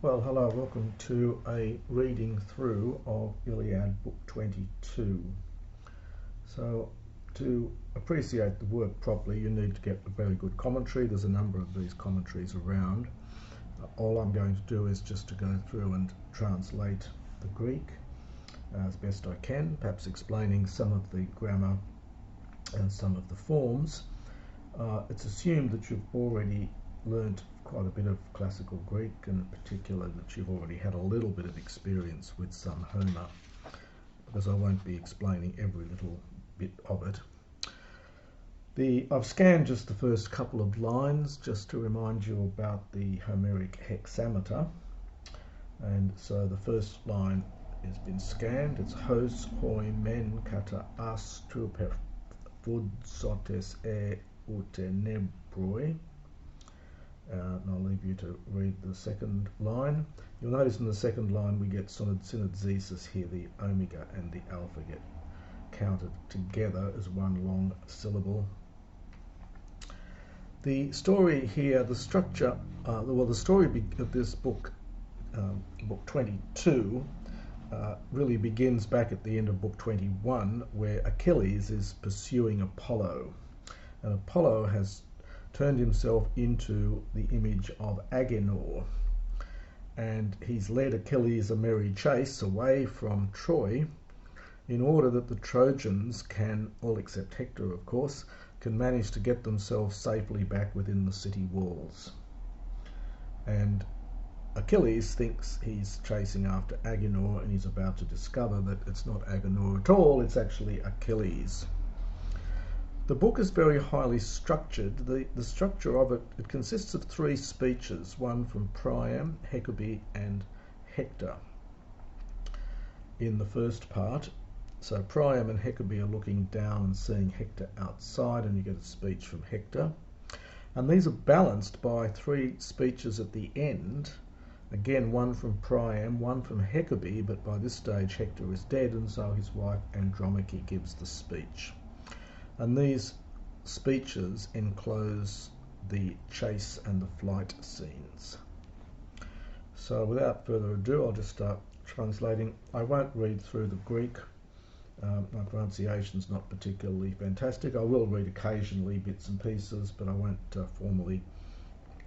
Well, hello, welcome to a reading through of Iliad book 22. So, to appreciate the work properly, you need to get a very good commentary. There's a number of these commentaries around. All I'm going to do is just to go through and translate the Greek as best I can, perhaps explaining some of the grammar and some of the forms. It's assumed that you've already learnt quite a bit of classical Greek, and in particular that you've already had a little bit of experience with some Homer, because I won't be explaining every little bit of it. I've scanned just the first couple of lines just to remind you about the Homeric hexameter, and so the first line has been scanned. It's hos hoi men kata astru per fudsotes e utenebroi. And I'll leave you to read the second line. You'll notice in the second line we get synodzesis here. The omega and the alpha get counted together as one long syllable. The story here, the structure, the story of this book, book 22, really begins back at the end of book 21, where Achilles is pursuing Apollo. And Apollo has turned himself into the image of Agenor, and he's led Achilles a merry chase away from Troy in order that the Trojans can, all except Hektor of course, can manage to get themselves safely back within the city walls. And Achilles thinks he's chasing after Agenor, and he's about to discover that it's not Agenor at all, it's actually Achilles. The book is very highly structured. The structure of it consists of three speeches, one from Priam, Hector, and Hector in the first part. So Priam and Hector are looking down and seeing Hector outside, and you get a speech from Hector. And these are balanced by three speeches at the end. Again, one from Priam, one from Hector, but by this stage Hector is dead, and so his wife Andromache gives the speech. And these speeches enclose the chase and the flight scenes. So without further ado, I'll just start translating. I won't read through the Greek. My pronunciation's not particularly fantastic. I will read occasionally bits and pieces, but I won't formally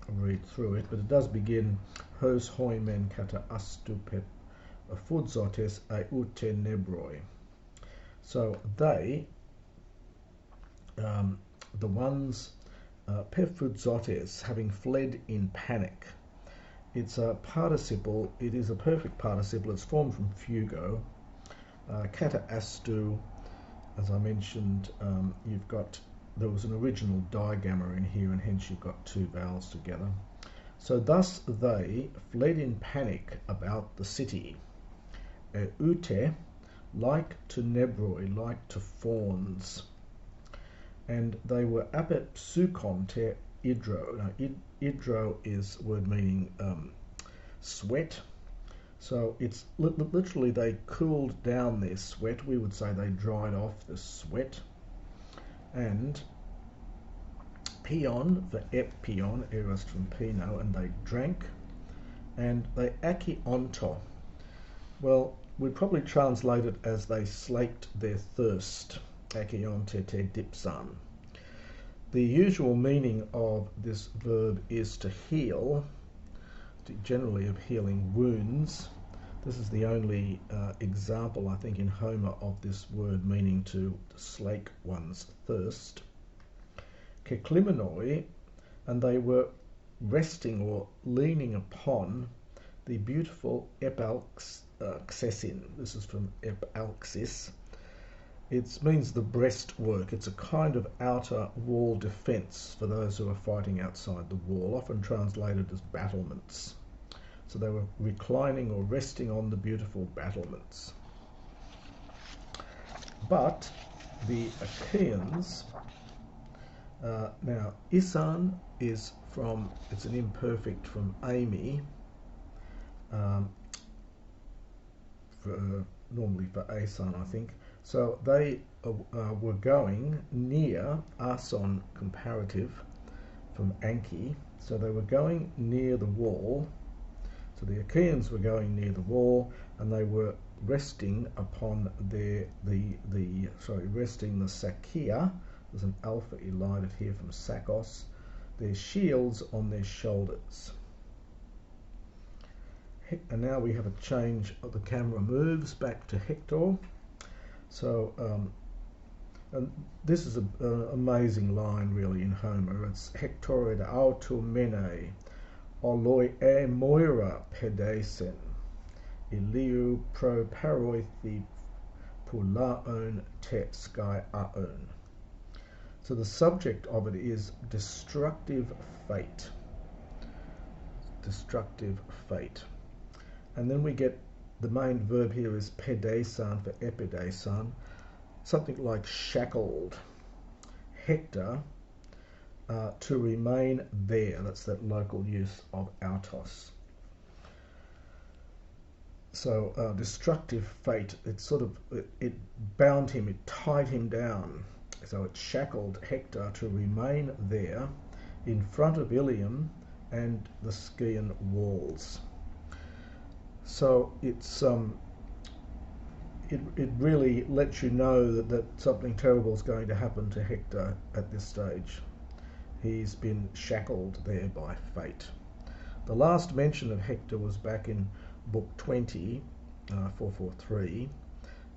read through it. But it does begin, hos hoi men kata astu pep fudzotes e utenebroi. So they, the ones, pefudzotes, having fled in panic. It's a participle, it is a perfect participle, it's formed from fugo. Kata astu, as I mentioned, there was an original digamma in here, and hence you've got two vowels together. So thus they fled in panic about the city. Ute, like to nebroi, like to fawns. And they were apet psukon te idro. Now, idro is a word meaning sweat. So it's literally they cooled down their sweat. We would say they dried off the sweat. And pion for epion, eros from pino, and they drank. And they achionto. Well, we'd probably translate it as they slaked their thirst. Achionte te dipsan. The usual meaning of this verb is to heal, generally of healing wounds. This is the only example, I think, in Homer of this word meaning to slake one's thirst. Keklimenoi, and they were resting or leaning upon the beautiful epalxesin. This is from epalxis. It means the breastwork. It's a kind of outer wall defence for those who are fighting outside the wall, often translated as battlements. So they were reclining or resting on the beautiful battlements. But the Achaeans, now Isan is from, it's an imperfect from Amy, normally for Asan, I think. So they were going near, Ason comparative from Anki, so they were going near the wall So the Achaeans were going near the wall, and they were resting upon resting the Sakia. There's an alpha elided here from Sakos. Their shields on their shoulders. And now we have a change of the camera moves back to Hektor. So and this is an amazing line really in Homer. It's Hektor ed auto mene oloi e moira pedesen iliu pro paroithi pulaon te sky aon. So the subject of it is destructive fate. Destructive fate. And then we get the main verb here is pedesan for epidesan, something like shackled. Hektor, to remain there. That's that local use of autos. So destructive fate, it bound him, it tied him down. So it shackled Hektor to remain there in front of Ilium and the Scaean walls. So it's it really lets you know that something terrible is going to happen to Hektor at this stage. He's been shackled there by fate. The last mention of Hektor was back in book 20, 443,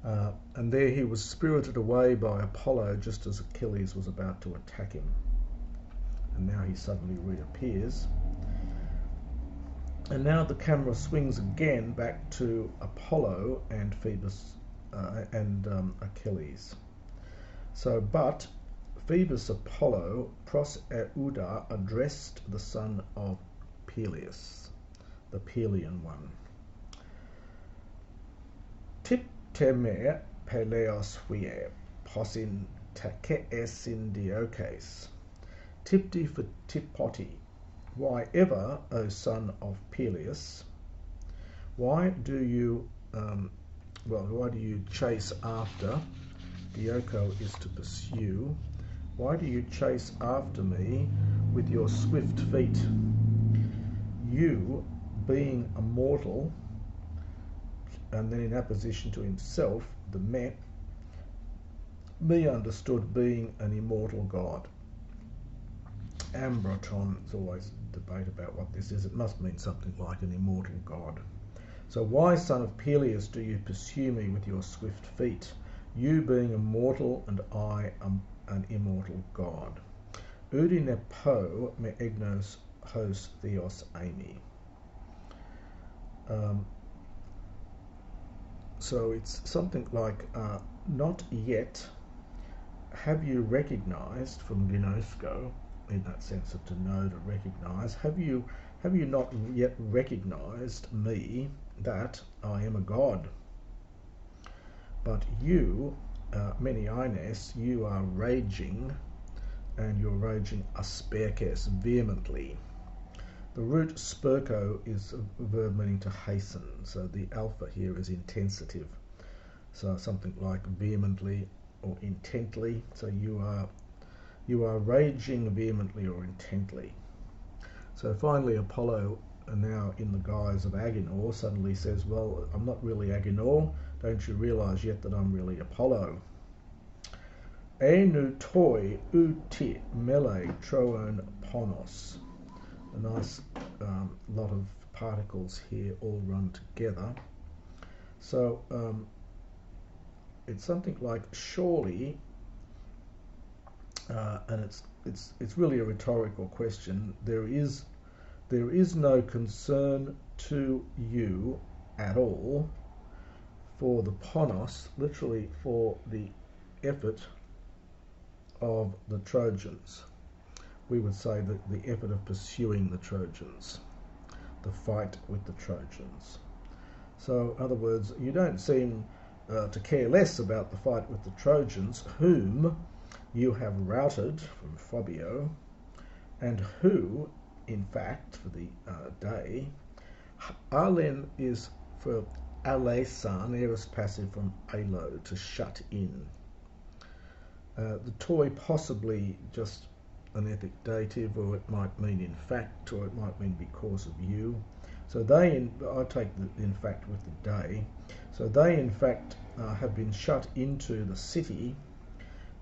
and there he was spirited away by Apollo just as Achilles was about to attack him. And now he suddenly reappears. And now the camera swings again back to Apollo and Phoebus and Achilles. So, but Phoebus Apollo pros euda addressed the son of Peleus, the Pelian one. Tip teme Peleos vie posin takeesin diokes. Tipti for tipoti. Why ever, O son of Peleus, why do you chase after? Dioko is to pursue. Why do you chase after me with your swift feet? You, being a mortal, and then in apposition to himself, the me understood being an immortal god. Ambroton, there's always debate about what this is. It must mean something like an immortal god. So why, son of Peleus, do you pursue me with your swift feet, you being a mortal and I am an immortal god? Udine po me egnos hos theos ami. So it's something like, not yet have you recognized, from gnosko, in that sense of to know, to recognize, have you not yet recognized me, that I am a god? But you, Meniines, you are raging, and you're raging asperkes, vehemently. The root sperko is a verb meaning to hasten, so the alpha here is intensitive. So something like vehemently or intently. So you are raging vehemently or intently. So finally Apollo, now in the guise of Agenor, suddenly says, well, I'm not really Agenor, don't you realise yet that I'm really Apollo? Enu toi uti mele troon ponos. A nice lot of particles here all run together. So it's something like surely, and it's really a rhetorical question. There is no concern to you at all for the ponos, literally for the effort of the Trojans. We would say that the effort of pursuing the Trojans, the fight with the Trojans. So, in other words, you don't seem to care less about the fight with the Trojans, whom you have routed from Phobio, and who, in fact, for the day, Alen is for alesan, aorist passive from alo, to shut in. The toi possibly just an ethic dative, or it might mean in fact, or it might mean because of you. So they, I take the in fact with the day, so they in fact have been shut into the city,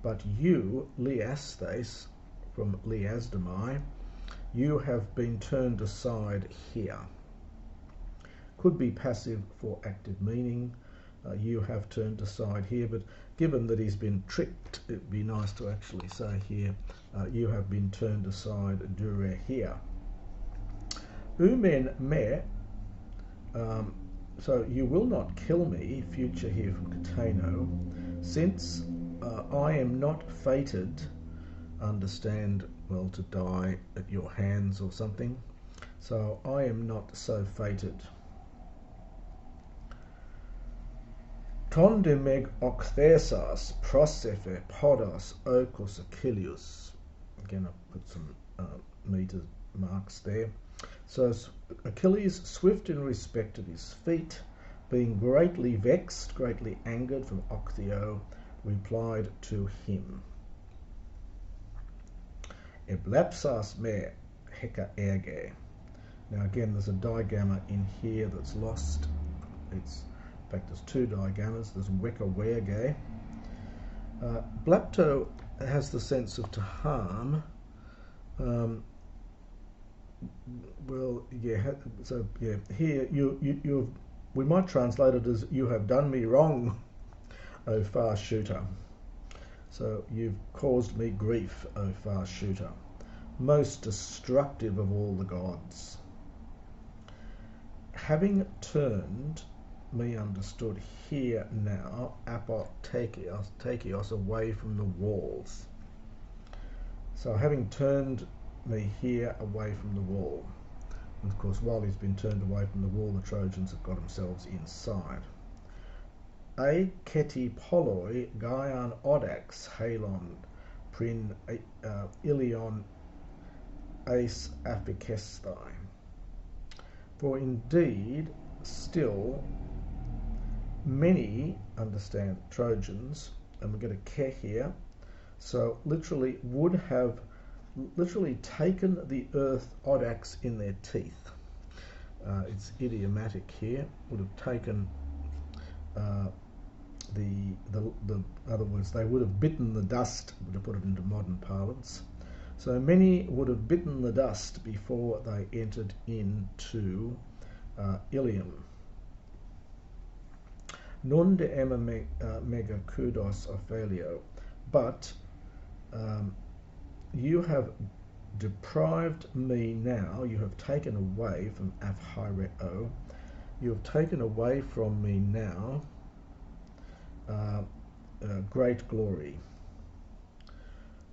but you, Liastes, from Liasdamai, you have been turned aside here. Could be passive for active meaning. You have turned aside here, but given that he's been tricked, it'd be nice to actually say here, you have been turned aside dure here. Umen me, so you will not kill me, future here from Catano, since I am not fated, understand, well, to die at your hands or something. So I am not so fated. Ton de meg octhesas prosephe podos okos Achilles. Again, I put some meter marks there. So Achilles, swift in respect of his feet, being greatly vexed, greatly angered from Octheo, replied to him. Eblapsas me heca erge. Now again, there's a digamma in here that's lost. In fact, there's two digammas. There's weka werge. Blapto has the sense of to harm. Well, yeah. So yeah, here we might translate it as "You have done me wrong, O far shooter." So you've caused me grief, O far shooter, most destructive of all the gods. Having turned me, understood here now, apotakios, away from the walls. So having turned me here away from the wall. And of course, while he's been turned away from the wall, the Trojans have got themselves inside. A keti poloi gaian odax halon prin ilion ace apicestai. For indeed, still many, understand, Trojans, and we get a ke here, so literally would have taken the earth odax in their teeth. It's idiomatic here. Would have taken the other words, they would have bitten the dust, to put it into modern parlance. So many would have bitten the dust before they entered into Ilium. Non de emma mega kudos Ophelio, but you have deprived me now, you have taken away from Aphireo, you have taken away from me now great glory.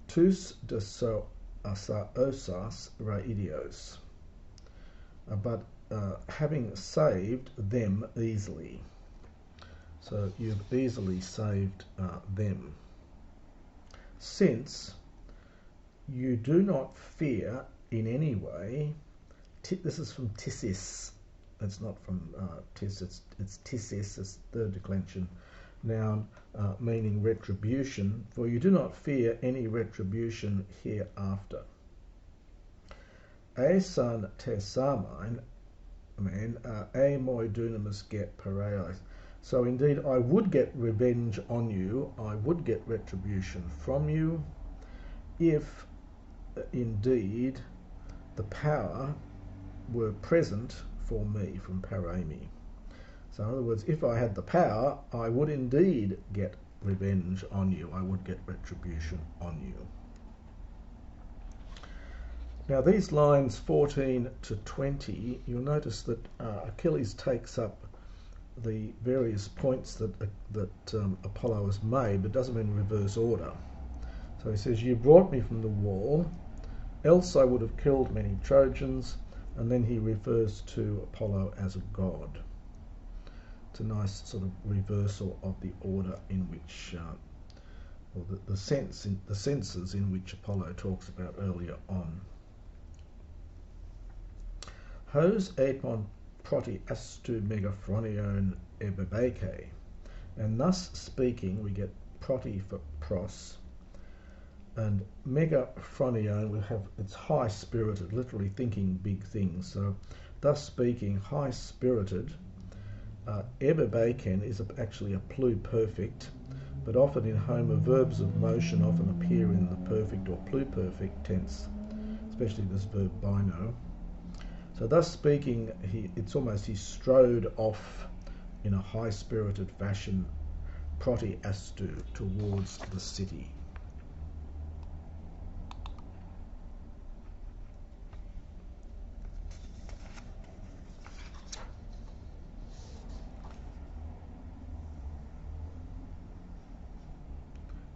Tous de so asa osas raidios, but having saved them easily. So you've easily saved them. Since you do not fear in any way, this is from Tissis, it's not from Tis, it's Tissis, it's third declension noun, meaning retribution, for you do not fear any retribution hereafter. Aesan te samine, a moi dunamis get pareis. So indeed I would get revenge on you, I would get retribution from you, if indeed the power were present for me, from parami. So in other words, if I had the power, I would indeed get revenge on you, I would get retribution on you. Now these lines 14 to 20, you'll notice that Achilles takes up the various points that Apollo has made, but does them in reverse order. So he says, you brought me from the wall, else I would have killed many Trojans, and then he refers to Apollo as a god. It's a nice sort of reversal of the order in which, or the senses in which Apollo talks about earlier on. Hos epon proti astu megaphronion ebebeke. And thus speaking, we get proti for pros, And megaphronio will have, it's high-spirited, literally thinking big things. So, thus speaking, high-spirited. Ebebaken is actually a pluperfect, but often in Homer, verbs of motion often appear in the perfect or pluperfect tense, especially this verb bino. So thus speaking, it's almost he strode off in a high-spirited fashion, proti astu, towards the city.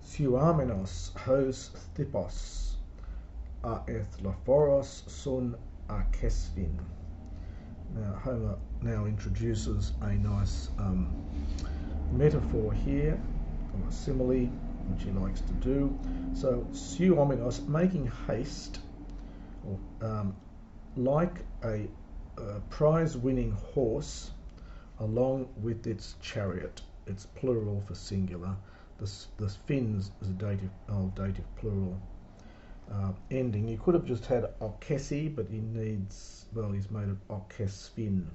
Suamenos hos thipos aethlophoros sun akesvin. Now Homer now introduces a nice metaphor here, or a simile, which he likes to do. So suomenos, making haste, or like a prize-winning horse along with its chariot. It's plural for singular. The fins is a dative plural ending. You could have just had okesi, but he needs, well, he's made it okesfin,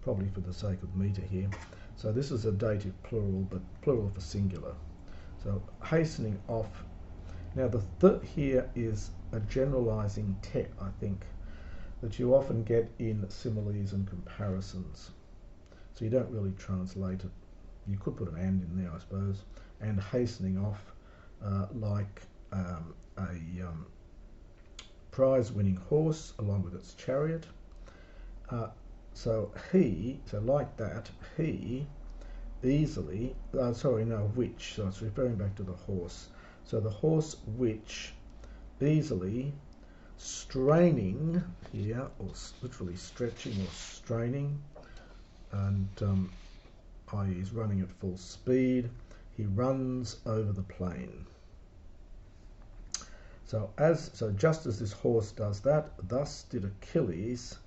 probably for the sake of meter here. So this is a dative plural, but plural for singular. So hastening off. Now the here is a generalizing te, I think, that you often get in similes and comparisons. So you don't really translate it. You could put an and in there, I suppose. And hastening off, like a prize-winning horse along with its chariot. So like that, he easily, which, so it's referring back to the horse. So the horse which easily, straining here, or literally stretching or straining, and i.e. is running at full speed, he runs over the plain. So just as this horse does that, thus did Achilles,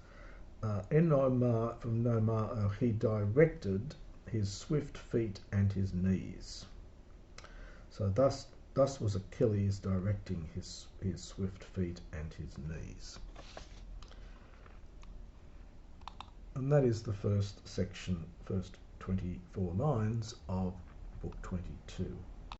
Enomar, from Nomar, he directed his swift feet and his knees. So thus was Achilles directing his swift feet and his knees. And that is the first section, first 24 lines of book 22.